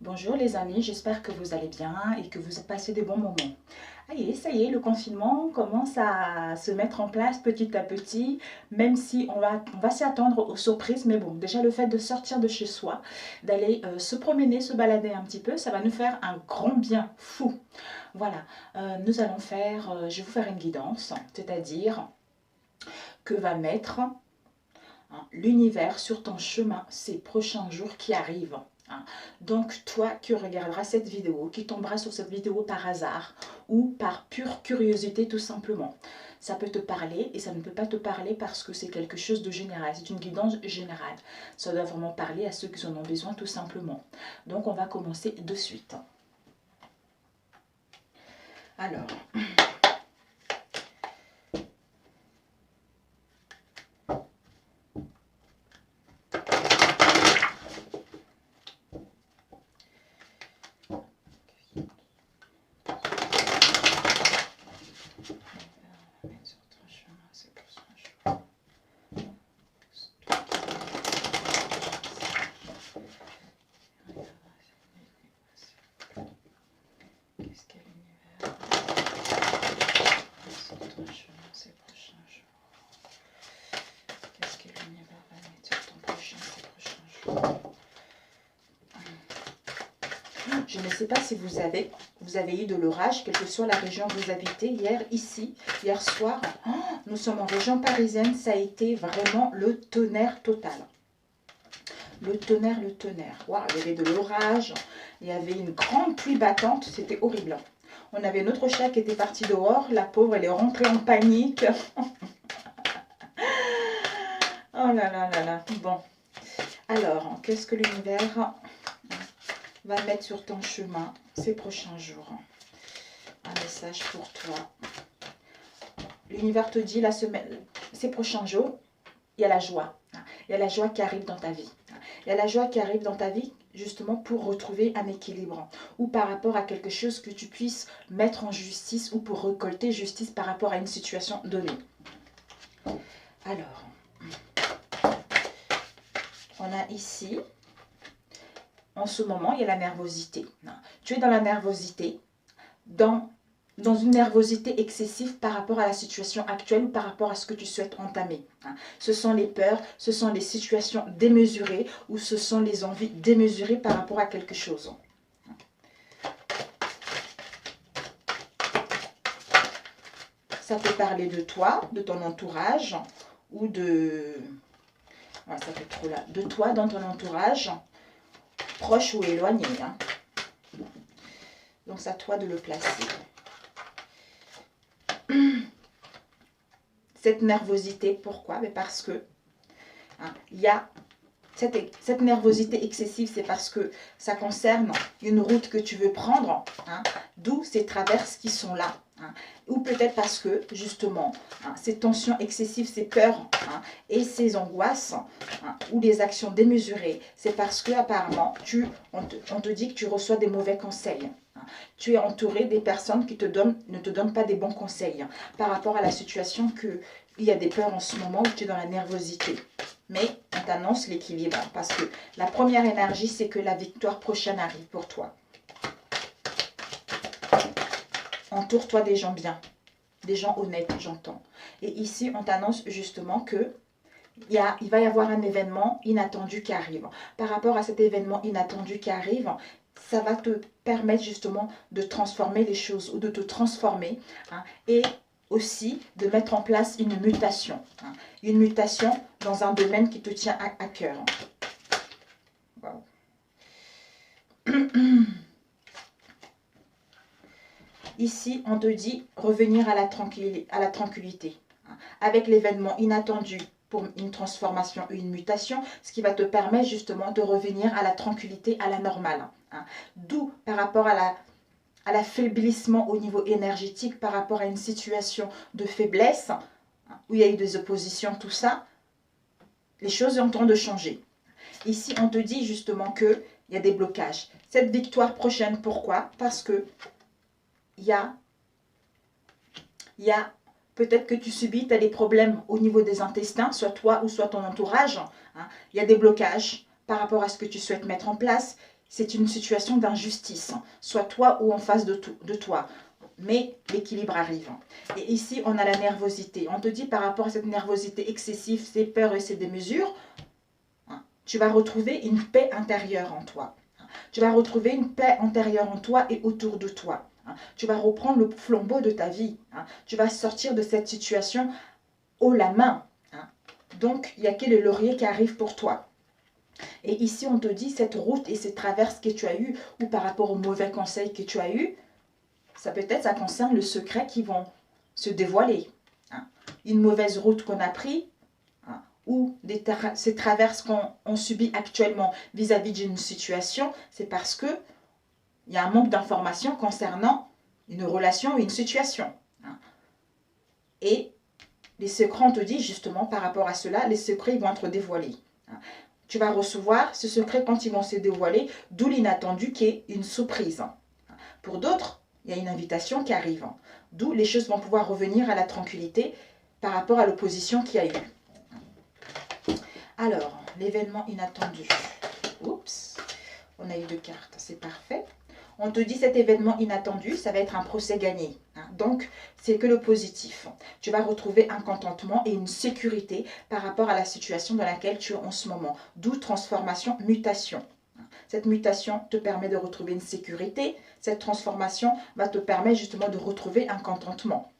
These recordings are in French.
Bonjour les amis, j'espère que vous allez bien et que vous passez des bons moments. Allez, ça y est, le confinement commence à se mettre en place petit à petit, même si on va s'y attendre aux surprises. Mais bon, déjà le fait de sortir de chez soi, d'aller se promener, se balader un petit peu, ça va nous faire un grand bien fou. Voilà, nous allons faire, je vais vous faire une guidance, c'est-à-dire que va mettre l'univers sur ton chemin ces prochains jours qui arrivent. Donc toi qui regarderas cette vidéo, qui tomberas sur cette vidéo par hasard ou par pure curiosité tout simplement, ça peut te parler et ça ne peut pas te parler parce que c'est quelque chose de général, c'est une guidance générale. Ça doit vraiment parler à ceux qui en ont besoin tout simplement. Donc on va commencer de suite. Alors, je ne sais pas si vous avez eu de l'orage, quelle que soit la région où vous habitez. Hier soir, nous sommes en région parisienne, ça a été vraiment le tonnerre total. Le tonnerre. Wow, il y avait de l'orage, il y avait une grande pluie battante, c'était horrible. On avait notre chat qui était parti dehors, la pauvre, elle est rentrée en panique. Oh là là là là, bon. Alors, qu'est-ce que l'univers va mettre sur ton chemin ces prochains jours? Un message pour toi. L'univers te dit ces prochains jours, il y a la joie. Il y a la joie qui arrive dans ta vie. Il y a la joie qui arrive dans ta vie justement pour retrouver un équilibre ou par rapport à quelque chose que tu puisses mettre en justice ou pour récolter justice par rapport à une situation donnée. Alors, on a ici, en ce moment, il y a la nervosité. Tu es dans la nervosité, dans une nervosité excessive par rapport à la situation actuelle ou par rapport à ce que tu souhaites entamer. Ce sont les peurs, ce sont les situations démesurées ou ce sont les envies démesurées par rapport à quelque chose. Ça peut parler de toi, de ton entourage ou de... Voilà, ça fait trop là. De toi dans ton entourage, proche ou éloigné. Donc c'est à toi de le placer. Cette nervosité, pourquoi? Parce que il y a cette nervosité excessive, c'est parce que ça concerne une route que tu veux prendre, d'où ces traverses qui sont là. Ou peut-être parce que, justement, ces tensions excessives, ces peurs et ces angoisses, ou les actions démesurées, c'est parce que apparemment on te dit que tu reçois des mauvais conseils. Tu es entouré des personnes qui ne te donnent pas des bons conseils par rapport à la situation il y a des peurs en ce moment où tu es dans la nervosité. Mais on t'annonce l'équilibre parce que la première énergie, c'est que la victoire prochaine arrive pour toi. Entoure-toi des gens bien, des gens honnêtes, j'entends. Et ici, on t'annonce justement que il va y avoir un événement inattendu qui arrive. Par rapport à cet événement inattendu qui arrive, ça va te permettre justement de transformer les choses ou de te transformer et aussi de mettre en place une mutation. Une mutation dans un domaine qui te tient à cœur. Wow. Ici, on te dit revenir à la tranquillité. Avec l'événement inattendu pour une transformation ou une mutation, ce qui va te permettre justement de revenir à la tranquillité, à la normale. D'où par rapport à l'affaiblissement au niveau énergétique, par rapport à une situation de faiblesse, où il y a eu des oppositions, tout ça, les choses sont en train de changer. Ici, on te dit justement qu'il y a des blocages. Cette victoire prochaine, pourquoi? Parce que il y a peut-être que tu subis, tu as des problèmes au niveau des intestins, soit toi ou soit ton entourage. Il y a des blocages par rapport à ce que tu souhaites mettre en place. c'est une situation d'injustice, soit toi ou en face de toi. Mais l'équilibre arrive. Et ici, on a la nervosité. On te dit par rapport à cette nervosité excessive, ces peurs et ces démesures, tu vas retrouver une paix intérieure en toi. Tu vas retrouver une paix intérieure en toi et autour de toi. Tu vas reprendre le flambeau de ta vie. Tu vas sortir de cette situation haut la main. Donc, il n'y a que le laurier qui arrive pour toi. Et ici, on te dit, cette route et ces traverses que tu as eues, ou par rapport aux mauvais conseils que tu as eus, ça concerne le secret qui vont se dévoiler. Une mauvaise route qu'on a prise, ou ces traverses qu'on subit actuellement vis-à-vis d'une situation, c'est parce que il y a un manque d'informations concernant une relation ou une situation. Et les secrets, on te dit justement par rapport à cela, les secrets vont être dévoilés. Tu vas recevoir ce secret quand ils vont se dévoiler, d'où l'inattendu qui est une surprise. Pour d'autres, il y a une invitation qui arrive, d'où les choses vont pouvoir revenir à la tranquillité par rapport à l'opposition qu'il y a eu. Alors, l'événement inattendu. Oups, on a eu 2 cartes, c'est parfait. On te dit cet événement inattendu, ça va être un procès gagné. Donc, c'est que le positif. Tu vas retrouver un contentement et une sécurité par rapport à la situation dans laquelle tu es en ce moment. D'où transformation, mutation. Cette mutation te permet de retrouver une sécurité. Cette transformation va te permettre justement de retrouver un contentement.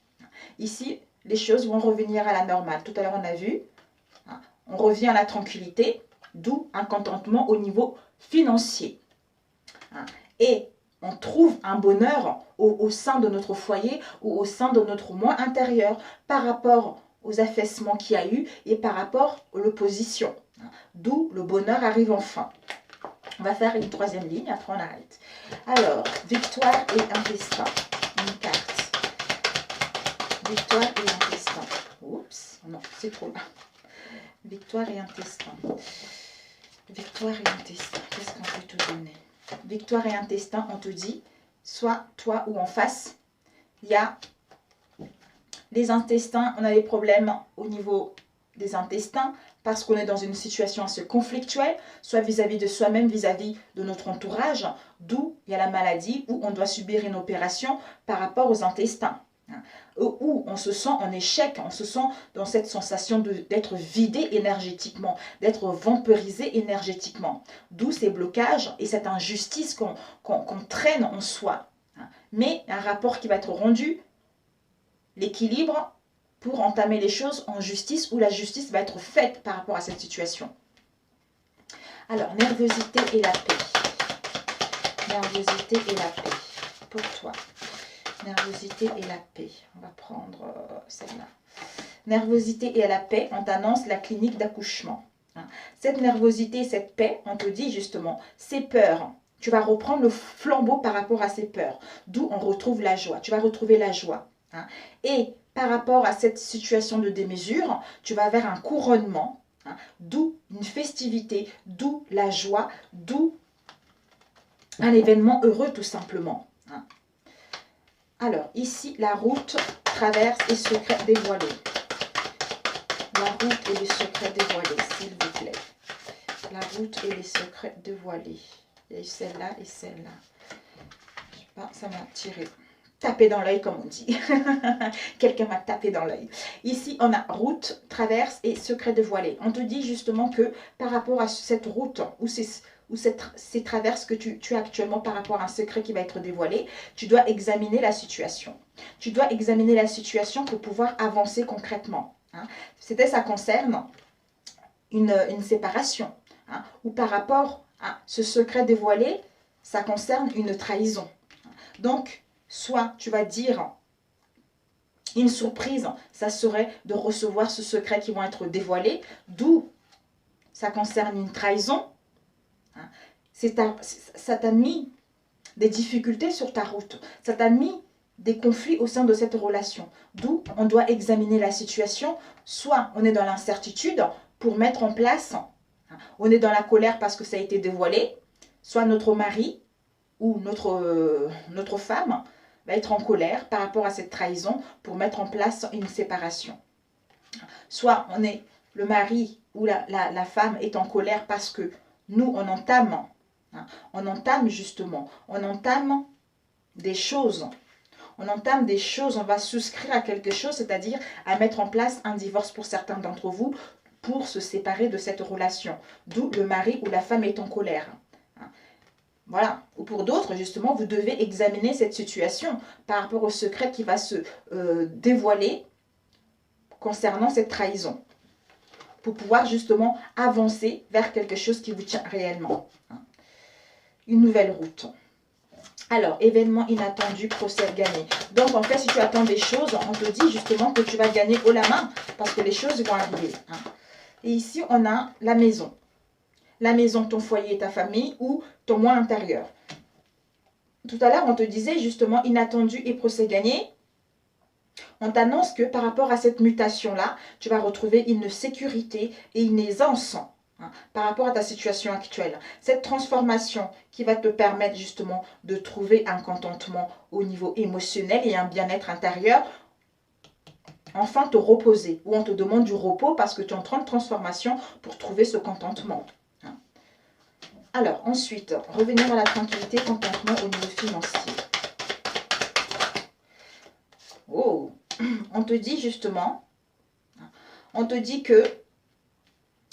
Ici, les choses vont revenir à la normale. Tout à l'heure, on a vu, on revient à la tranquillité, d'où un contentement au niveau financier. Et on trouve un bonheur au sein de notre foyer ou au sein de notre moi intérieur par rapport aux affaissements qu'il y a eu et par rapport à l'opposition. D'où le bonheur arrive enfin. On va faire une 3e ligne, après on arrête. Alors, victoire et intestin. Une carte. Victoire et intestin. Oups, non, c'est trop là. Victoire et intestin. Victoire et intestin. Qu'est-ce qu'on peut te donner? Victoire et intestin, on te dit, soit toi ou en face, il y a les intestins, on a des problèmes au niveau des intestins parce qu'on est dans une situation assez conflictuelle, soit vis-à-vis de soi-même, vis-à-vis de notre entourage, d'où il y a la maladie, où on doit subir une opération par rapport aux intestins. Où on se sent en échec, on se sent dans cette sensation d'être vidé énergétiquement, d'être vampirisé énergétiquement. D'où ces blocages et cette injustice qu'on traîne en soi. Mais un rapport qui va être rendu, l'équilibre pour entamer les choses en justice, où la justice va être faite par rapport à cette situation. Alors, nervosité et la paix. Nervosité et la paix. Pour toi. Nervosité et la paix. On va prendre celle-là. Nervosité et la paix, on t'annonce la clinique d'accouchement. Cette nervosité, cette paix, on te dit justement, ces peurs, tu vas reprendre le flambeau par rapport à ces peurs. D'où on retrouve la joie. Tu vas retrouver la joie. Et par rapport à cette situation de démesure, tu vas vers un couronnement, d'où une festivité, d'où la joie, d'où un événement heureux tout simplement. Alors, ici, la route, traverse et secret dévoilé. La route et les secrets dévoilés, s'il vous plaît. La route et les secrets dévoilés. Il y a eu celle-là et celle-là. Je sais pas, ça m'a tiré. Tapé dans l'œil, comme on dit. Quelqu'un m'a tapé dans l'œil. Ici, on a route, traverse et secret dévoilé. On te dit justement que par rapport à cette route ou ces traverses que tu as actuellement par rapport à un secret qui va être dévoilé, tu dois examiner la situation. Tu dois examiner la situation pour pouvoir avancer concrètement. Ça concerne une séparation. Ou par rapport à ce secret dévoilé, ça concerne une trahison. Donc, soit tu vas dire une surprise, ça serait de recevoir ce secret qui vont être dévoilés, d'où ça concerne une trahison. Ça t'a mis des difficultés sur ta route, ça t'a mis des conflits au sein de cette relation, d'où on doit examiner la situation, soit on est dans l'incertitude pour mettre en place, on est dans la colère parce que ça a été dévoilé, soit notre mari ou notre femme va être en colère par rapport à cette trahison pour mettre en place une séparation. Soit le mari ou la femme est en colère parce que nous, on entame hein. On entame justement, on entame des choses. On entame des choses, on va souscrire à quelque chose, c'est-à-dire à mettre en place un divorce pour certains d'entre vous, pour se séparer de cette relation. D'où le mari ou la femme est en colère. Voilà. Ou pour d'autres, justement, vous devez examiner cette situation par rapport au secret qui va se dévoiler concernant cette trahison. Pour pouvoir justement avancer vers quelque chose qui vous tient réellement. Une nouvelle route. Alors, événement inattendu, procès gagné. Donc, en fait, si tu attends des choses, on te dit justement que tu vas gagner haut la main parce que les choses vont arriver. Et ici, on a la maison. La maison, ton foyer et ta famille ou ton moi intérieur. Tout à l'heure, on te disait justement inattendu et procès gagné. On t'annonce que par rapport à cette mutation-là, tu vas retrouver une sécurité et une aisance par rapport à ta situation actuelle. Cette transformation qui va te permettre justement de trouver un contentement au niveau émotionnel et un bien-être intérieur. Enfin, te reposer. Ou on te demande du repos parce que tu es en train de transformation pour trouver ce contentement. Alors, ensuite, revenir à la tranquillité, contentement au niveau financier. Oh, on te dit justement, on te dit que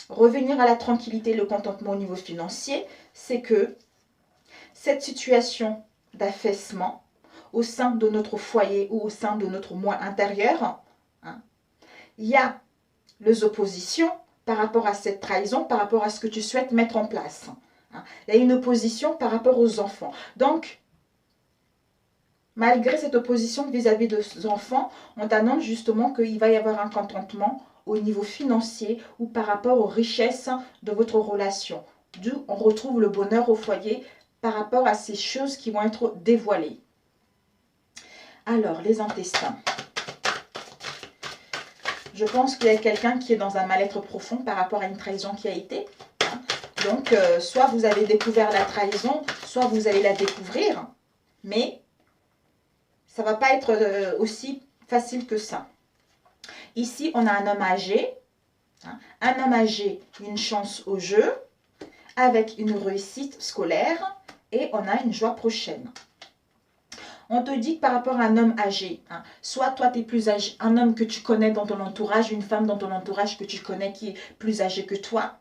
revenir à la tranquillité, le contentement au niveau financier, c'est que cette situation d'affaissement au sein de notre foyer ou au sein de notre moi intérieur, il y a les oppositions par rapport à cette trahison, par rapport à ce que tu souhaites mettre en place. Il y a une opposition par rapport aux enfants. Donc, malgré cette opposition vis-à-vis des enfants, on t'annonce justement qu'il va y avoir un contentement au niveau financier ou par rapport aux richesses de votre relation. D'où on retrouve le bonheur au foyer par rapport à ces choses qui vont être dévoilées. Alors, les intestins. Je pense qu'il y a quelqu'un qui est dans un mal-être profond par rapport à une trahison qui a été. Donc, soit vous avez découvert la trahison, soit vous allez la découvrir. Mais ça ne va pas être aussi facile que ça. Ici, on a un homme âgé. Un homme âgé, une chance au jeu, avec une réussite scolaire. Et on a une joie prochaine. On te dit que par rapport à un homme âgé, soit toi tu es plus âgé, un homme que tu connais dans ton entourage, une femme dans ton entourage que tu connais qui est plus âgée que toi.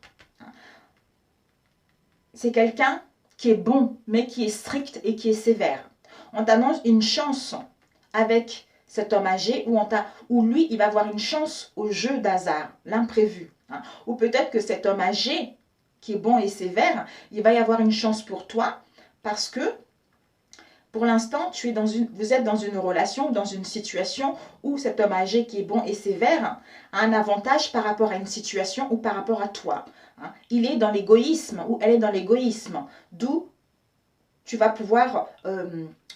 C'est quelqu'un qui est bon, mais qui est strict et qui est sévère. On t'annonce une chance avec cet homme âgé où lui, il va avoir une chance au jeu d'hasard, l'imprévu. Ou peut-être que cet homme âgé, qui est bon et sévère, il va y avoir une chance pour toi parce que pour l'instant, vous êtes dans une relation, dans une situation où cet homme âgé qui est bon et sévère a un avantage par rapport à une situation ou par rapport à toi. Il est dans l'égoïsme ou elle est dans l'égoïsme. D'où tu vas pouvoir,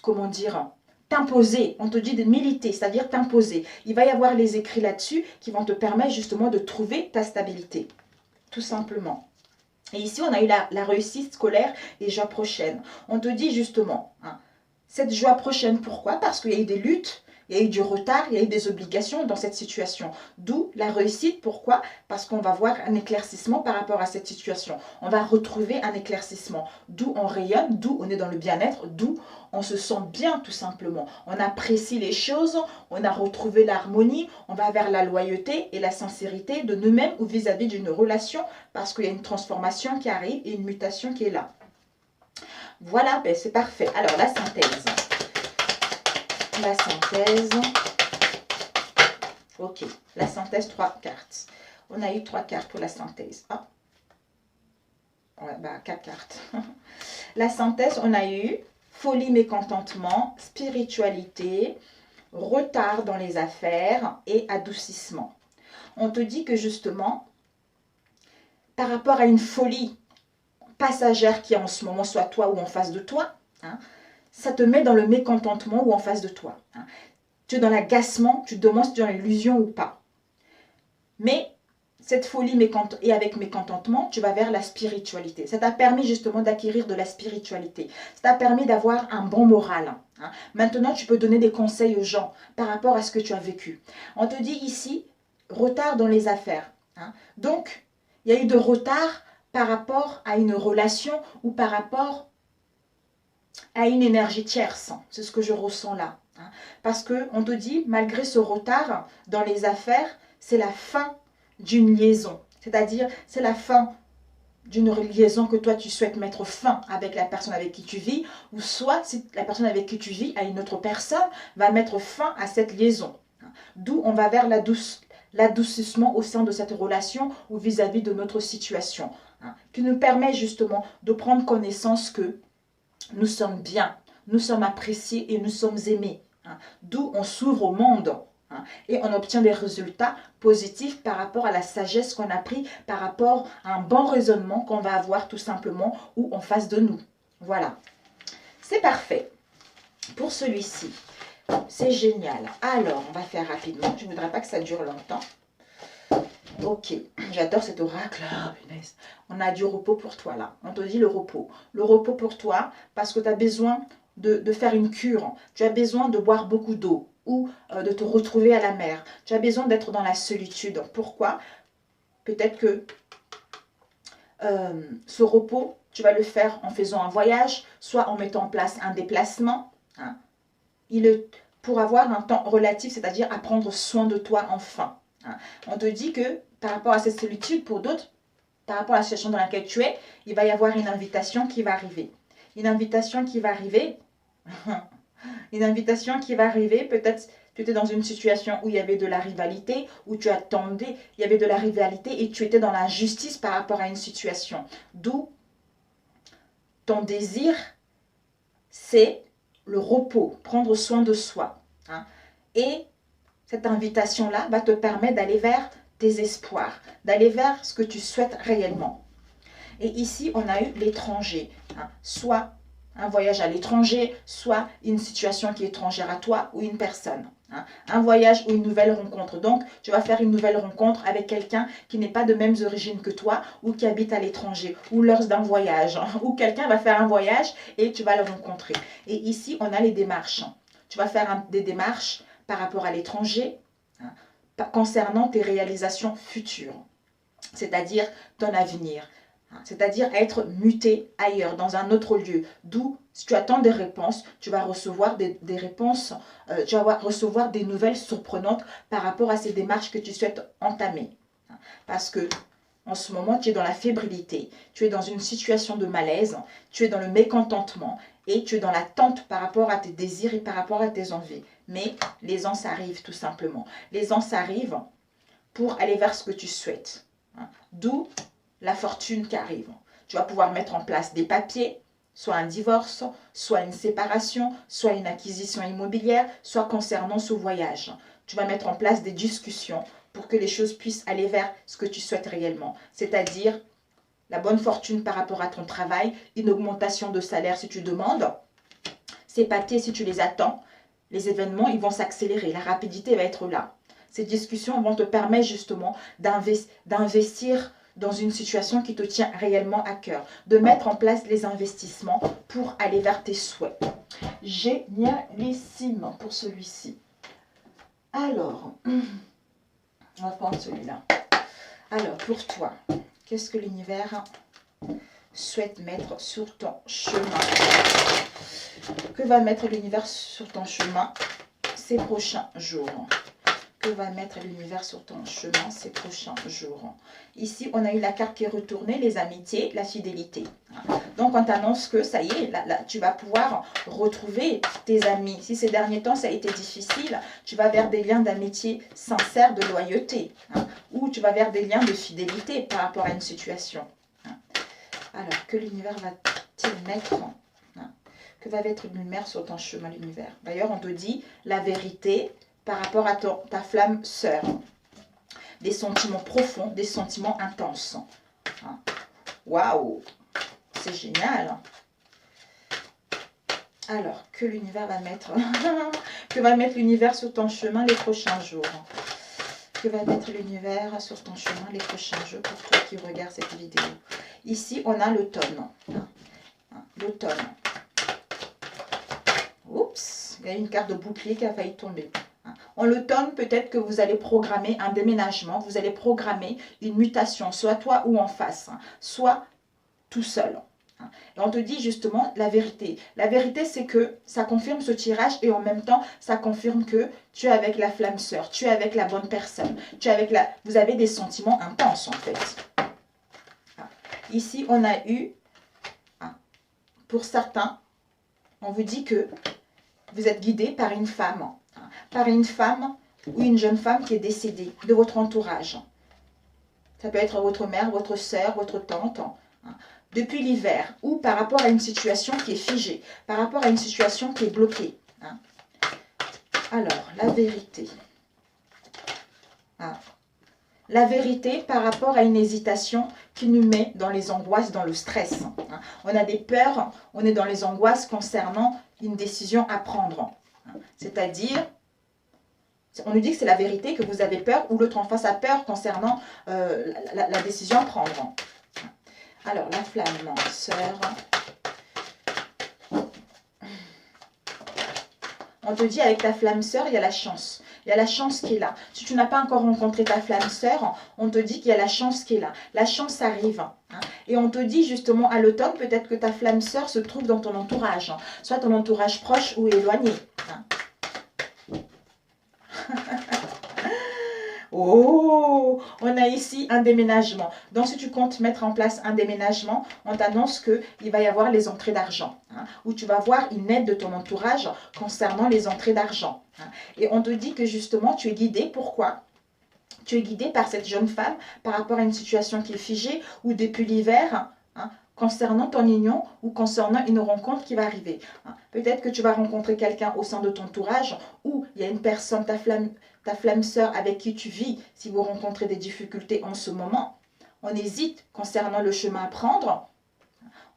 comment dire, t'imposer. On te dit de militer, c'est-à-dire t'imposer. Il va y avoir les écrits là-dessus qui vont te permettre justement de trouver ta stabilité. Tout simplement. Et ici, on a eu la réussite scolaire et joie prochaine. On te dit justement, cette joie prochaine, pourquoi? Parce qu'il y a eu des luttes, il y a eu du retard, il y a eu des obligations dans cette situation. D'où la réussite, pourquoi? Parce qu'on va voir un éclaircissement par rapport à cette situation. On va retrouver un éclaircissement. D'où on rayonne, d'où on est dans le bien-être, d'où on se sent bien tout simplement. On apprécie les choses, on a retrouvé l'harmonie, on va vers la loyauté et la sincérité de nous-mêmes ou vis-à-vis d'une relation parce qu'il y a une transformation qui arrive et une mutation qui est là. Voilà, ben c'est parfait. Alors, la synthèse. La synthèse. Ok, la synthèse, 3 cartes. On a eu 3 cartes pour la synthèse. Ah. Ouais, bah, 4 cartes. La synthèse, on a eu folie, mécontentement, spiritualité, retard dans les affaires et adoucissement. On te dit que justement, par rapport à une folie passagère qui est en ce moment, soit toi ou en face de toi, ça te met dans le mécontentement ou en face de toi. Tu es dans l'agacement, tu te demandes si tu es dans l'illusion ou pas. Mais cette folie et avec mécontentement, tu vas vers la spiritualité. Ça t'a permis justement d'acquérir de la spiritualité. Ça t'a permis d'avoir un bon moral. Maintenant, tu peux donner des conseils aux gens par rapport à ce que tu as vécu. On te dit ici, retard dans les affaires. Donc, il y a eu de retard par rapport à une relation ou par rapport à une énergie tierce. C'est ce que je ressens là. Parce qu'on te dit, malgré ce retard dans les affaires, c'est la fin d'une liaison. C'est-à-dire, c'est la fin d'une liaison que toi tu souhaites mettre fin avec la personne avec qui tu vis, ou soit si la personne avec qui tu vis à une autre personne va mettre fin à cette liaison. D'où on va vers l'adoucissement au sein de cette relation ou vis-à-vis de notre situation, qui nous permet justement de prendre connaissance que nous sommes bien, nous sommes appréciés et nous sommes aimés. D'où on s'ouvre au monde. Et on obtient des résultats positifs par rapport à la sagesse qu'on a pris, par rapport à un bon raisonnement qu'on va avoir tout simplement ou en face de nous. Voilà. C'est parfait. Pour celui-ci, c'est génial. Alors, on va faire rapidement. Je ne voudrais pas que ça dure longtemps. Ok, j'adore cet oracle. Oh, punaise. On a du repos pour toi là. On te dit le repos. Le repos pour toi parce que tu as besoin de faire une cure. Tu as besoin de boire beaucoup d'eau ou de te retrouver à la mer. Tu as besoin d'être dans la solitude. Pourquoi? Peut-être que ce repos, tu vas le faire en faisant un voyage, soit en mettant en place un déplacement. Pour avoir un temps relatif, c'est-à-dire à prendre soin de toi enfin. On te dit que par rapport à cette solitude, pour d'autres, par rapport à la situation dans laquelle tu es, il va y avoir une invitation qui va arriver. Une invitation qui va arriver. Une invitation qui va arriver, peut-être tu étais dans une situation où il y avait de la rivalité, où tu attendais, il y avait de la rivalité et tu étais dans l'injustice par rapport à une situation. D'où ton désir, c'est le repos, prendre soin de soi. Et cette invitation-là va te permettre d'aller vers tes espoirs, d'aller vers ce que tu souhaites réellement. Et ici, on a eu l'étranger, soit un voyage à l'étranger, soit une situation qui est étrangère à toi ou une personne. Un voyage ou une nouvelle rencontre. Donc, tu vas faire une nouvelle rencontre avec quelqu'un qui n'est pas de mêmes origines que toi ou qui habite à l'étranger ou lors d'un voyage. Ou quelqu'un va faire un voyage et tu vas le rencontrer. Et ici, on a les démarches. Tu vas faire des démarches par rapport à l'étranger concernant tes réalisations futures, c'est-à-dire ton avenir. C'est-à-dire être muté ailleurs, dans un autre lieu. D'où, si tu attends des réponses, tu vas recevoir des réponses, tu vas recevoir des nouvelles surprenantes par rapport à ces démarches que tu souhaites entamer. Parce que, en ce moment, tu es dans la fébrilité, tu es dans une situation de malaise, tu es dans le mécontentement et tu es dans l'attente par rapport à tes désirs et par rapport à tes envies. Mais les ans s'arrivent tout simplement. Les ans s'arrivent pour aller vers ce que tu souhaites. D'où la fortune qui arrive. Tu vas pouvoir mettre en place des papiers, soit un divorce, soit une séparation, soit une acquisition immobilière, soit concernant ce voyage. Tu vas mettre en place des discussions pour que les choses puissent aller vers ce que tu souhaites réellement. C'est-à-dire la bonne fortune par rapport à ton travail, une augmentation de salaire si tu demandes. Ces papiers, si tu les attends, les événements, ils vont s'accélérer. La rapidité va être là. Ces discussions vont te permettre justement d'investir dans une situation qui te tient réellement à cœur, de mettre en place les investissements pour aller vers tes souhaits. Génialissime pour celui-ci. Alors, on va prendre celui-là. Alors, pour toi, qu'est-ce que l'univers souhaite mettre sur ton chemin? Que va mettre l'univers sur ton chemin ces prochains jours? Que va mettre l'univers sur ton chemin ces prochains jours? Ici, on a eu la carte qui est retournée, les amitiés, la fidélité. Donc, on t'annonce que ça y est, là, tu vas pouvoir retrouver tes amis. Si ces derniers temps, ça a été difficile, tu vas vers des liens d'amitié sincère, de loyauté. Ou tu vas vers des liens de fidélité par rapport à une situation. Alors, que l'univers va-t-il mettre? Que va mettre l'univers sur ton chemin, l'univers? D'ailleurs, on te dit la vérité par rapport à ta flamme sœur. Des sentiments profonds, des sentiments intenses. Waouh! C'est génial! Alors, que l'univers va mettre... que va mettre l'univers sur ton chemin les prochains jours? Que va mettre l'univers sur ton chemin les prochains jours pour toi qui regarde cette vidéo? Ici, on a l'automne. L'automne. Oups! Il y a une carte de bouclier qui a failli tomber. En l'automne, peut-être que vous allez programmer un déménagement, vous allez programmer une mutation, soit toi ou en face, soit tout seul. Et on te dit justement la vérité. La vérité, c'est que ça confirme ce tirage et en même temps, ça confirme que tu es avec la flamme sœur, tu es avec la bonne personne, tu es avec la... Vous avez des sentiments intenses en fait. Ici, on a eu, pour certains, on vous dit que vous êtes guidé par une femme ou une jeune femme qui est décédée de votre entourage. Ça peut être votre mère, votre soeur, votre tante, depuis l'hiver, ou par rapport à une situation qui est figée, par rapport à une situation qui est bloquée. Alors, la vérité. La vérité par rapport à une hésitation qui nous met dans les angoisses, dans le stress. On a des peurs, on est dans les angoisses concernant une décision à prendre. C'est-à-dire, on nous dit que c'est la vérité, que vous avez peur, ou l'autre en face a peur concernant la décision à prendre. Alors, la flamme sœur. On te dit avec ta flamme sœur, il y a la chance. Il y a la chance qui est là. Si tu n'as pas encore rencontré ta flamme sœur, on te dit qu'il y a la chance qui est là. La chance arrive. Et on te dit justement à l'automne, peut-être que ta flamme sœur se trouve dans ton entourage. Soit ton entourage proche ou éloigné. Oh, on a ici un déménagement. Donc, si tu comptes mettre en place un déménagement, on t'annonce qu'il va y avoir les entrées d'argent. Où tu vas voir une aide de ton entourage concernant les entrées d'argent. Et on te dit que justement, tu es guidé. Pourquoi? Tu es guidé par cette jeune femme par rapport à une situation qui est figée ou depuis l'hiver, concernant ton union ou concernant une rencontre qui va arriver. Peut-être que tu vas rencontrer quelqu'un au sein de ton entourage ou il y a une personne, ta flamme sœur avec qui tu vis, si vous rencontrez des difficultés en ce moment. On hésite concernant le chemin à prendre.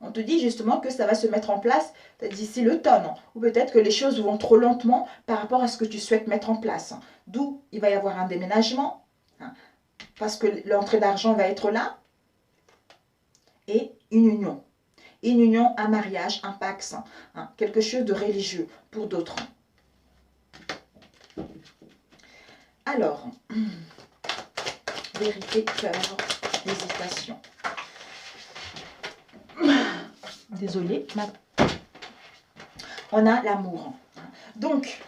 On te dit justement que ça va se mettre en place d'ici l'automne. Ou peut-être que les choses vont trop lentement par rapport à ce que tu souhaites mettre en place. D'où il va y avoir un déménagement. Parce que l'entrée d'argent va être là. Et une union. Une union, un mariage, un pax. Quelque chose de religieux pour d'autres. Alors, vérité, peur, hésitation. Désolée. On a l'amour. Donc,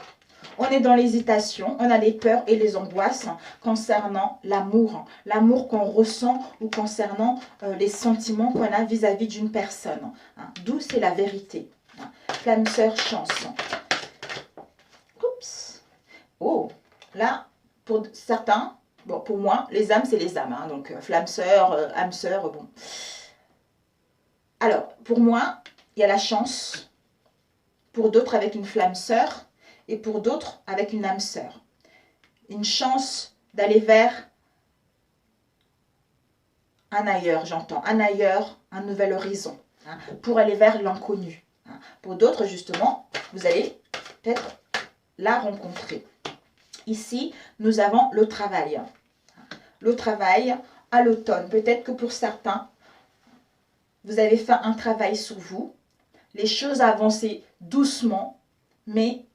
on est dans l'hésitation, on a les peurs et les angoisses concernant l'amour. L'amour qu'on ressent ou concernant les sentiments qu'on a vis-à-vis d'une personne. D'où c'est la vérité. Flamme sœur, chance. Oups. Oh, là, pour certains, bon, pour moi, les âmes, c'est les âmes. Donc, flamme sœur, âme sœur, bon. Alors, pour moi, il y a la chance. Pour d'autres, avec une flamme sœur. Et pour d'autres, avec une âme sœur. Une chance d'aller vers un ailleurs, j'entends. Un ailleurs, un nouvel horizon. Pour aller vers l'inconnu. Pour d'autres, justement, vous allez peut-être la rencontrer. Ici, nous avons le travail. Le travail à l'automne. Peut-être que pour certains, vous avez fait un travail sur vous. Les choses avancent doucement, mais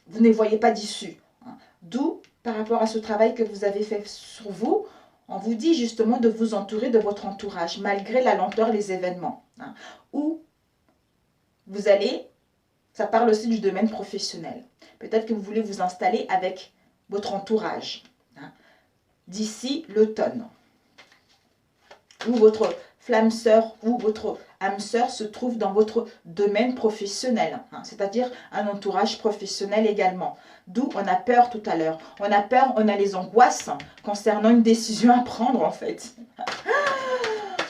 vous ne voyez pas d'issue. D'où, par rapport à ce travail que vous avez fait sur vous, on vous dit justement de vous entourer de votre entourage, malgré la lenteur des événements. Ou vous allez, ça parle aussi du domaine professionnel. Peut-être que vous voulez vous installer avec votre entourage d'ici l'automne. Ou votre flamme sœur ou votre âme sœur se trouve dans votre domaine professionnel, c'est-à-dire un entourage professionnel également. D'où on a peur tout à l'heure. On a peur, on a les angoisses concernant une décision à prendre en fait.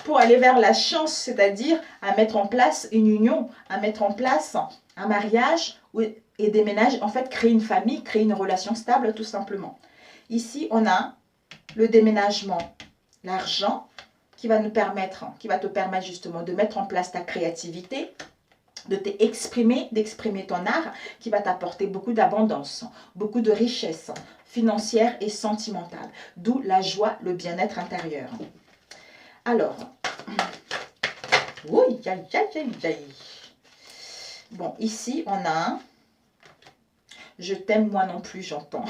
Pour aller vers la chance, c'est-à-dire à mettre en place une union, à mettre en place un mariage et déménager, en fait créer une famille, créer une relation stable tout simplement. Ici, on a le déménagement, l'argent, qui va te permettre justement de mettre en place ta créativité, de t'exprimer, d'exprimer ton art, qui va t'apporter beaucoup d'abondance, beaucoup de richesse financière et sentimentale, d'où la joie, le bien-être intérieur. Alors, oui, bon, ici on a Je t'aime moi non plus, j'entends.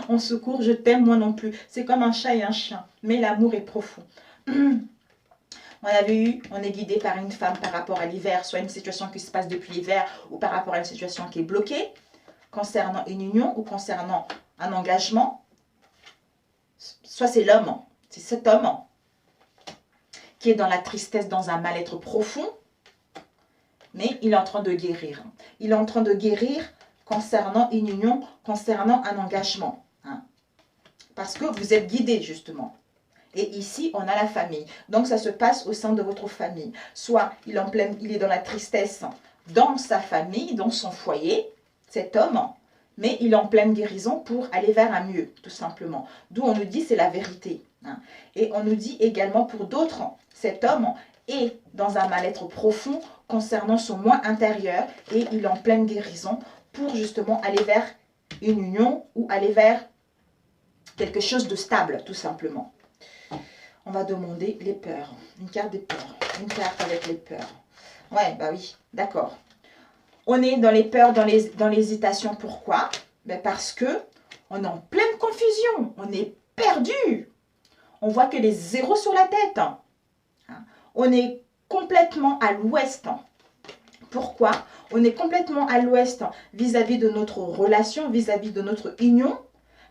En secours, je t'aime moi non plus. C'est comme un chat et un chien, mais l'amour est profond. On est guidé par une femme par rapport à l'hiver, soit une situation qui se passe depuis l'hiver ou par rapport à une situation qui est bloquée, concernant une union ou concernant un engagement. Soit c'est l'homme, c'est cet homme qui est dans la tristesse, dans un mal-être profond, mais il est en train de guérir. Il est en train de guérir concernant une union, concernant un engagement. Parce que vous êtes guidé justement. Et ici, on a la famille. Donc, ça se passe au sein de votre famille. Soit il est dans la tristesse dans sa famille, dans son foyer, cet homme, mais il est en pleine guérison pour aller vers un mieux, tout simplement. D'où on nous dit c'est la vérité. Et on nous dit également pour d'autres, cet homme est dans un mal-être profond concernant son moi intérieur et il est en pleine guérison pour justement aller vers une union ou aller vers quelque chose de stable, tout simplement. On va demander les peurs. Une carte des peurs. Une carte avec les peurs. Ouais, bah oui, d'accord. On est dans les peurs, dans l'hésitation. Pourquoi? Ben parce que on est en pleine confusion. On est perdu. On voit que les zéros sur la tête. On est complètement à l'ouest. Pourquoi? On est complètement à l'ouest vis-à-vis de notre relation, vis-à-vis de notre union.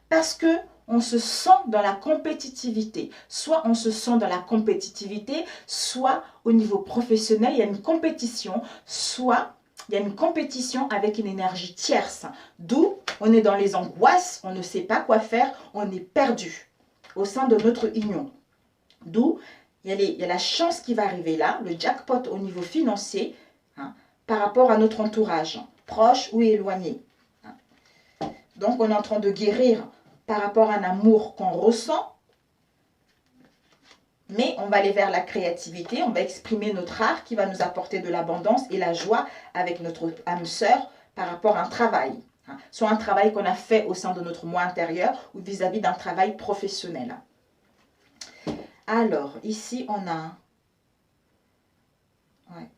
Parce que on se sent dans la compétitivité. Soit on se sent dans la compétitivité, soit au niveau professionnel, il y a une compétition, soit il y a une compétition avec une énergie tierce. D'où on est dans les angoisses, on ne sait pas quoi faire, on est perdu au sein de notre union. D'où il y a la chance qui va arriver là, le jackpot au niveau financier, par rapport à notre entourage, proche ou éloigné. Donc on est en train de guérir par rapport à un amour qu'on ressent, mais on va aller vers la créativité, on va exprimer notre art qui va nous apporter de l'abondance et la joie avec notre âme sœur par rapport à un travail. Soit un travail qu'on a fait au sein de notre moi intérieur ou vis-à-vis d'un travail professionnel. Alors, ici on a... Ouais.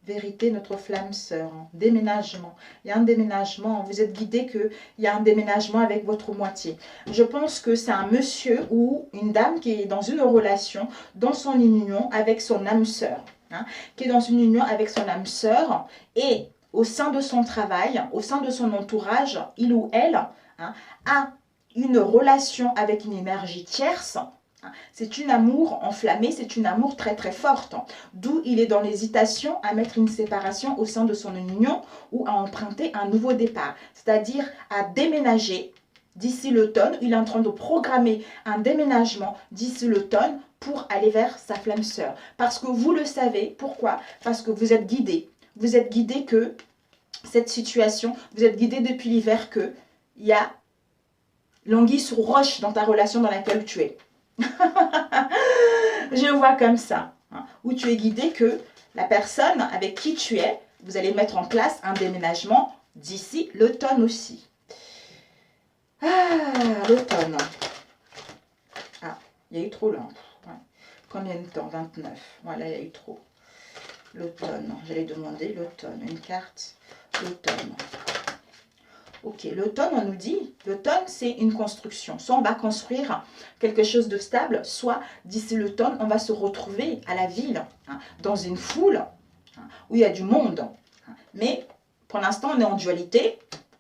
Vérité, notre flamme sœur. Déménagement. Il y a un déménagement. Vous êtes guidé qu'il y a un déménagement avec votre moitié. Je pense que c'est un monsieur ou une dame qui est dans une relation, dans son union avec son âme sœur. Qui est dans une union avec son âme sœur et au sein de son travail, au sein de son entourage, il ou elle a une relation avec une énergie tierce. C'est une amour enflammé, c'est une amour très très forte. D'où il est dans l'hésitation à mettre une séparation au sein de son union ou à emprunter un nouveau départ. C'est-à-dire à déménager d'ici l'automne. Il est en train de programmer un déménagement d'ici l'automne pour aller vers sa flamme sœur. Parce que vous le savez. Pourquoi? Parce que vous êtes guidé. Vous êtes guidé que cette situation, vous êtes guidé depuis l'hiver que il y a l'anguille sous roche dans ta relation dans laquelle tu es. Je vois comme ça, où tu es guidé que la personne avec qui tu es, vous allez mettre en place un déménagement d'ici l'automne aussi. L'automne. Il y a eu trop là. Combien de temps? 29. Voilà, il y a eu trop. L'automne. J'allais demander l'automne. Une carte. L'automne. Ok, l'automne, on nous dit, l'automne, c'est une construction. Soit on va construire quelque chose de stable, soit d'ici l'automne, on va se retrouver à la ville, dans une foule, où il y a du monde. Mais pour l'instant, on est en dualité,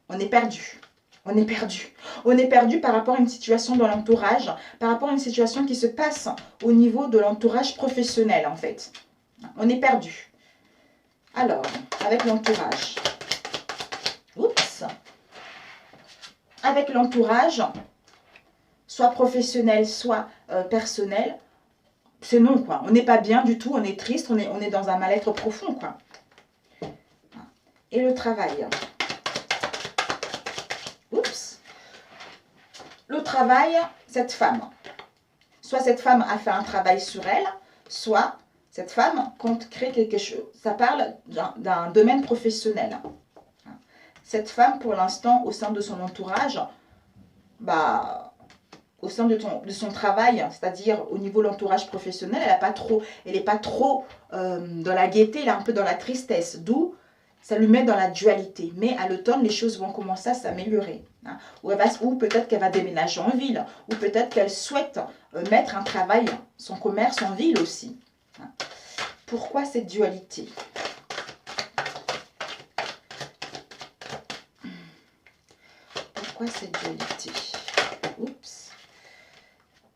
on est perdu. On est perdu. On est perdu par rapport à une situation dans l'entourage, par rapport à une situation qui se passe au niveau de l'entourage professionnel, en fait. On est perdu. Alors, avec l'entourage. Oups. Avec l'entourage, soit professionnel, soit personnel, c'est non, quoi. On n'est pas bien du tout, on est triste, on est dans un mal-être profond, quoi. Et le travail. Oups. Le travail, cette femme. Soit cette femme a fait un travail sur elle, soit cette femme compte créer quelque chose. Ça parle d'un domaine professionnel. Cette femme, pour l'instant, au sein de son entourage, bah, au sein de son travail, c'est-à-dire au niveau de l'entourage professionnel, elle n'est pas trop dans la gaieté, elle est un peu dans la tristesse, d'où ça lui met dans la dualité. Mais à l'automne, les choses vont commencer à s'améliorer. Hein. Ou peut-être qu'elle va déménager en ville, ou peut-être qu'elle souhaite mettre un travail, son commerce en ville aussi. Hein. Pourquoi cette dualité? Pourquoi cette dualité? Oups.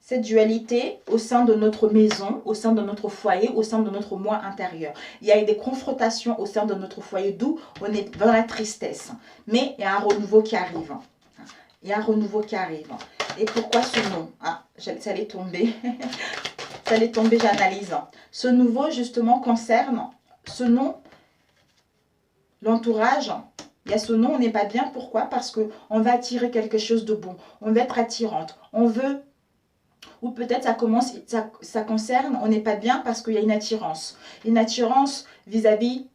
Cette dualité au sein de notre maison, au sein de notre foyer, au sein de notre moi intérieur. Il y a eu des confrontations au sein de notre foyer, d'où on est dans la tristesse. Mais il y a un renouveau qui arrive. Il y a un renouveau qui arrive. Et pourquoi ce nom? Ah, ça allait tomber. Ça allait tomber, j'analyse. Ce nouveau, justement, concerne ce nom, l'entourage. Il y a ce nom, on n'est pas bien. Pourquoi? Parce qu'on va attirer quelque chose de bon. On va être attirante. On veut... Ou peut-être ça concerne, on n'est pas bien parce qu'il y a une attirance. Une attirance vis-à-vis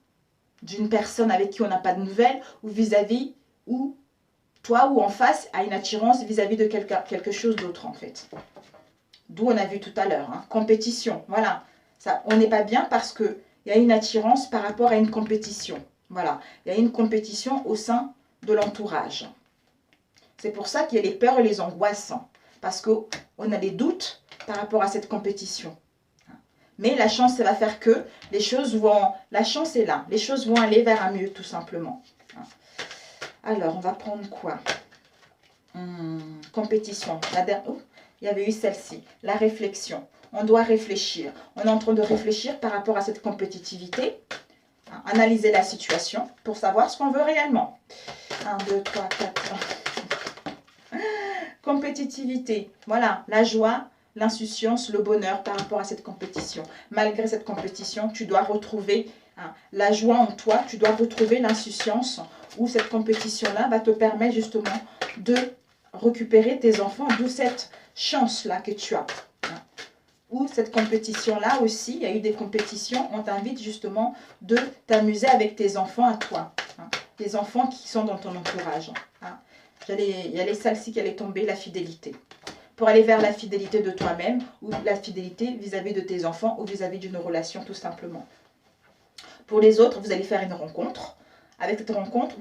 d'une personne avec qui on n'a pas de nouvelles, ou vis-à-vis, ou toi ou en face a une attirance vis-à-vis de quelque chose d'autre en fait. D'où on a vu tout à l'heure, hein, compétition, voilà. Ça, on n'est pas bien parce qu'il y a une attirance par rapport à une compétition. Voilà, il y a une compétition au sein de l'entourage. C'est pour ça qu'il y a les peurs et les angoisses. Parce qu'on a des doutes par rapport à cette compétition. Mais la chance, ça va faire que les choses vont... La chance est là. Les choses vont aller vers un mieux, tout simplement. Alors, on va prendre quoi? Compétition. Il y avait eu celle-ci. La réflexion. On doit réfléchir. On est en train de réfléchir par rapport à cette compétitivité. Analyser la situation pour savoir ce qu'on veut réellement. 1, 2, 3, 4, 5. Compétitivité, voilà, la joie, l'insouciance, le bonheur par rapport à cette compétition. Malgré cette compétition, tu dois retrouver la joie en toi, tu dois retrouver l'insouciance où cette compétition-là va te permettre justement de récupérer tes enfants, d'où cette chance-là que tu as. Ou cette compétition-là aussi, il y a eu des compétitions, on t'invite justement de t'amuser avec tes enfants à toi, les enfants qui sont dans ton entourage. Il y a les celle-ci qui allaient tomber, la fidélité. Pour aller vers la fidélité de toi-même ou la fidélité vis-à-vis de tes enfants ou vis-à-vis d'une relation tout simplement. Pour les autres, vous allez faire une rencontre. Avec cette rencontre,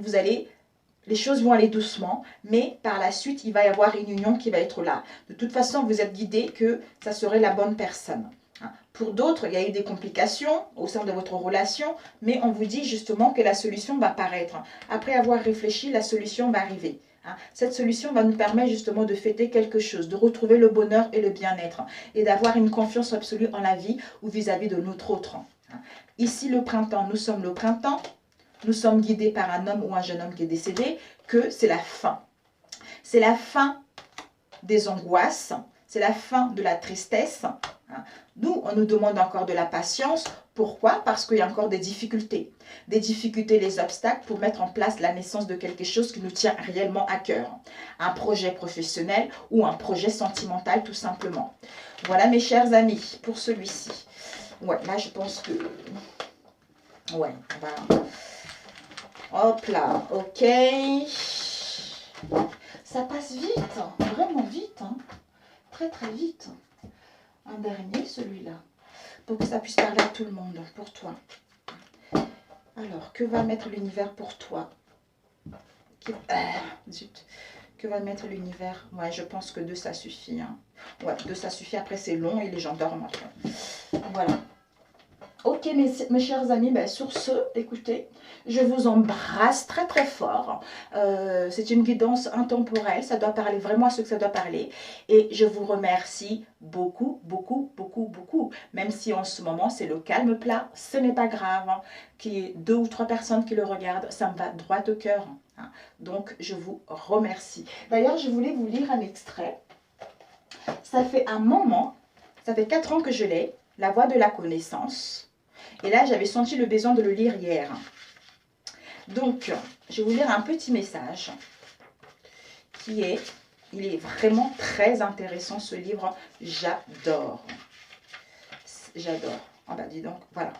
les choses vont aller doucement, mais par la suite, il va y avoir une union qui va être là. De toute façon, vous êtes guidé que ça serait la bonne personne. Pour d'autres, il y a eu des complications au sein de votre relation, mais on vous dit justement que la solution va apparaître. Après avoir réfléchi, la solution va arriver. Cette solution va nous permettre justement de fêter quelque chose, de retrouver le bonheur et le bien-être et d'avoir une confiance absolue en la vie ou vis-à-vis de notre autre. Ici, le printemps, nous sommes le printemps, nous sommes guidés par un homme ou un jeune homme qui est décédé, que c'est la fin. C'est la fin des angoisses, c'est la fin de la tristesse. Nous, on nous demande encore de la patience. Pourquoi? Parce qu'il y a encore des difficultés, les obstacles pour mettre en place la naissance de quelque chose qui nous tient réellement à cœur. Un projet professionnel ou un projet sentimental tout simplement. Voilà mes chers amis, pour celui-ci. Ouais, là je pense que... Ouais, on va... Hop là, ok. Ça passe vite, vraiment vite. Hein. Très très vite. Un dernier, celui-là. Pour que ça puisse parler à tout le monde, pour toi. Alors, que va mettre l'univers pour toi? Zut. Que va mettre l'univers? Ouais, je pense que 2, ça suffit. Hein. Ouais, 2, ça suffit. Après, c'est long et les gens dorment après. Voilà. Ok, mes chers amis, ben, sur ce, écoutez, je vous embrasse très très fort. C'est une guidance intemporelle, ça doit parler vraiment à ce que ça doit parler. Et je vous remercie beaucoup, beaucoup, beaucoup, beaucoup. Même si en ce moment, c'est le calme plat, ce n'est pas grave. Qu'il y ait 2 ou 3 personnes qui le regardent, ça me va droit au cœur. Hein. Donc, je vous remercie. D'ailleurs, je voulais vous lire un extrait. Ça fait un moment, ça fait 4 ans que je l'ai, La Voix de la Connaissance. Et là, j'avais senti le besoin de le lire hier. Donc, je vais vous lire un petit message qui est... Il est vraiment très intéressant, ce livre. J'adore. J'adore. Ah bah dis donc, voilà.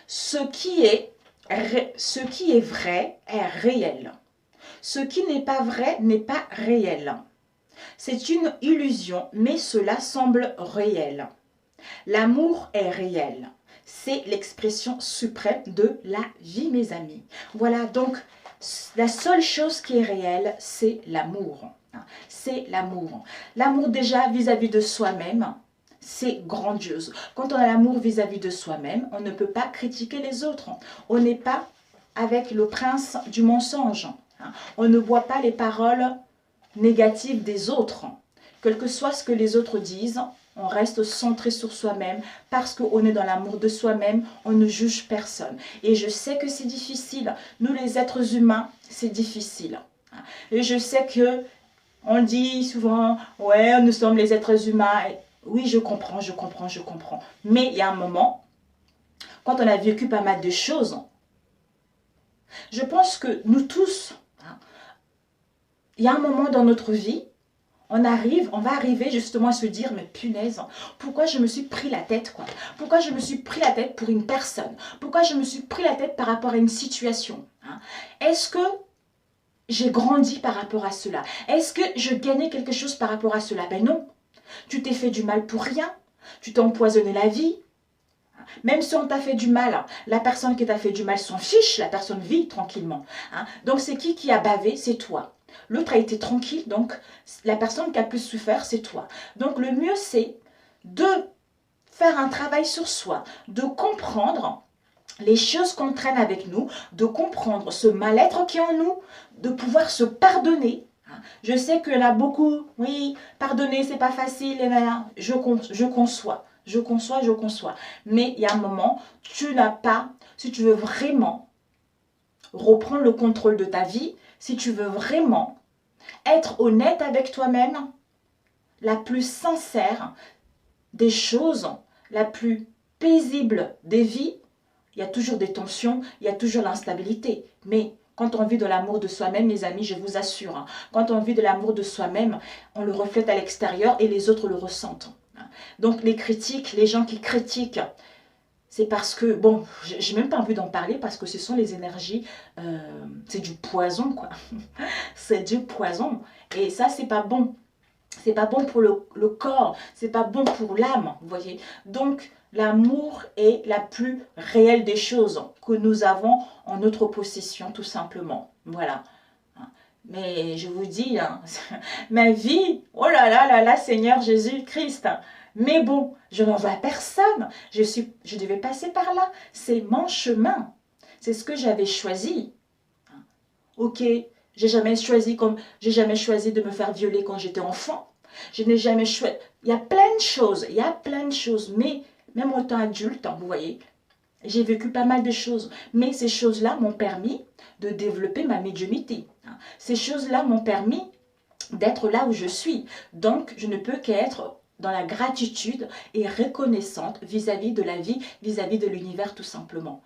Ce qui est vrai est réel. Ce qui n'est pas vrai n'est pas réel. C'est une illusion, mais cela semble réel. L'amour est réel. C'est l'expression suprême de la vie, mes amis. Voilà, donc la seule chose qui est réelle, c'est l'amour. C'est l'amour. L'amour déjà vis-à-vis de soi-même, c'est grandiose. Quand on a l'amour vis-à-vis de soi-même, on ne peut pas critiquer les autres. On n'est pas avec le prince du mensonge. On ne voit pas les paroles négatives des autres. Quel que soit ce que les autres disent, on reste centré sur soi-même parce qu'on est dans l'amour de soi-même, on ne juge personne. Et je sais que c'est difficile. Nous, les êtres humains, c'est difficile. Et je sais que on dit souvent, ouais, nous sommes les êtres humains. Oui, je comprends. Mais il y a un moment, quand on a vécu pas mal de choses, je pense que nous tous, il y a un moment dans notre vie, on va arriver justement à se dire, mais punaise, pourquoi je me suis pris la tête, quoi? Pourquoi je me suis pris la tête pour une personne? Pourquoi je me suis pris la tête par rapport à une situation? Est-ce que j'ai grandi par rapport à cela? Est-ce que je gagnais quelque chose par rapport à cela? Ben non. Tu t'es fait du mal pour rien. Tu t'es empoisonné la vie. Même si on t'a fait du mal, la personne qui t'a fait du mal s'en fiche, la personne vit tranquillement. Donc c'est qui a bavé? C'est toi. L'autre a été tranquille, donc la personne qui a plus souffert, c'est toi. Donc le mieux, c'est de faire un travail sur soi, de comprendre les choses qu'on traîne avec nous, de comprendre ce mal-être qui est en nous, de pouvoir se pardonner. Je sais qu'il y en a beaucoup, oui, pardonner, c'est pas facile, je conçois. Je conçois. Mais il y a un moment, tu n'as pas, si tu veux vraiment reprendre le contrôle de ta vie, si tu veux vraiment être honnête avec toi-même, la plus sincère des choses, la plus paisible des vies, il y a toujours des tensions, il y a toujours l'instabilité. Mais quand on vit de l'amour de soi-même, les amis, je vous assure, quand on vit de l'amour de soi-même, on le reflète à l'extérieur et les autres le ressentent. Donc les critiques, les gens qui critiquent, c'est parce que, bon, j'ai même pas envie d'en parler parce que ce sont les énergies, c'est du poison, quoi. C'est du poison. Et ça, c'est pas bon. C'est pas bon pour le corps, c'est pas bon pour l'âme, vous voyez. Donc, l'amour est la plus réelle des choses que nous avons en notre possession, tout simplement. Voilà. Mais je vous dis, ma vie, oh là là, Seigneur Jésus-Christ. Mais bon, je n'en veux à personne. Je devais passer par là. C'est mon chemin. C'est ce que j'avais choisi. Ok, j'ai jamais choisi de me faire violer quand j'étais enfant. Je n'ai jamais choisi. Il y a plein de choses. Mais même en tant adulte, vous voyez, j'ai vécu pas mal de choses. Mais ces choses-là m'ont permis de développer ma médiumnité. Ces choses-là m'ont permis d'être là où je suis. Donc, je ne peux qu'être dans la gratitude et reconnaissante vis-à-vis de la vie, vis-à-vis de l'univers tout simplement.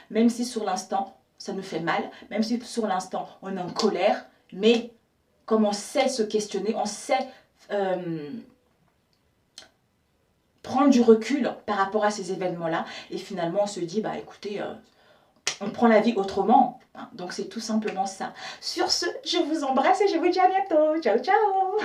Même si sur l'instant, ça nous fait mal, même si sur l'instant, on est en colère, mais comme on sait se questionner, on sait prendre du recul par rapport à ces événements-là, et finalement on se dit, bah écoutez, on prend la vie autrement. Donc c'est tout simplement ça. Sur ce, je vous embrasse et je vous dis à bientôt. Ciao, ciao.